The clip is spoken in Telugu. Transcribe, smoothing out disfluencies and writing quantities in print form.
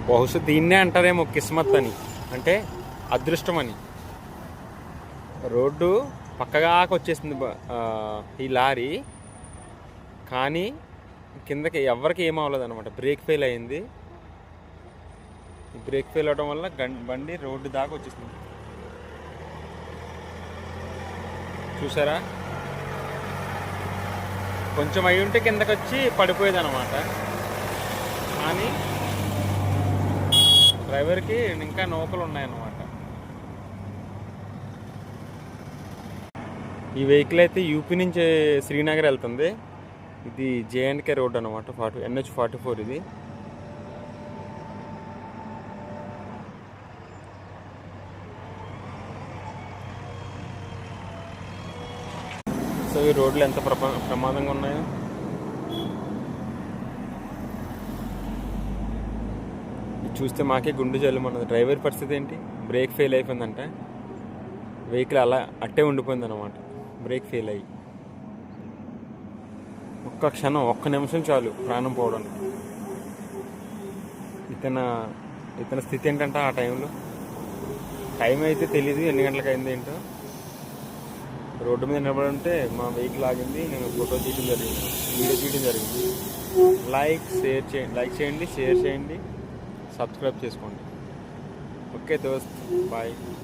బహుశా దీన్నే అంటారేమో కిస్మత్ అని, అంటే అదృష్టం అని. రోడ్డు పక్కగా వచ్చేసింది ఈ లారీ, కానీ కిందకి ఎవరికి ఏం అవ్వలేదు అనమాట. బ్రేక్ ఫెయిల్ అయింది. బ్రేక్ ఫెయిల్ అవడం వల్ల బండి రోడ్డు దాకా వచ్చేసింది. చూసారా, కొంచెం అయి ఉంటే కిందకి వచ్చి పడిపోయేది అనమాట. కానీ డ్రైవర్కి ఇంకా నూకలు ఉన్నాయన్నమాట. ఈ వెహికల్ అయితే యూపీ నుంచి శ్రీనగర్ వెళ్తుంది. ఇది జేఎండ్కే రోడ్ అనమాట, NH44 ఇది. సో ఈ రోడ్లు ఎంత ప్రమాదంగా ఉన్నాయో. ఇది చూస్తే మాకే గుండె జల్లుమన్నది. డ్రైవర్ పరిస్థితి ఏంటి, బ్రేక్ ఫెయిల్ అయిపోయిందంటే వెహికల్ అలా అట్టే ఉండిపోయింది అనమాట. బ్రేక్ ఫెయిల్ అయ్యి ఒక్క క్షణం, ఒక్క నిమిషం చాలు ప్రాణం పోవడానికి. ఇతని స్థితి ఏంటంటే ఆ టైంలో, టైం అయితే తెలియదు ఎన్ని గంటలకు అయింది ఏంటో. రోడ్డు మీద నిలబడి ఉంటే మా వెహికల్ ఆగింది, నేను ఫోటో తీయడం జరిగింది, వీడియో తీయడం జరిగింది. లైక్ చేయండి, షేర్ చేయండి, సబ్స్క్రైబ్ చేసుకోండి. ఓకే దోస్త్, బాయ్.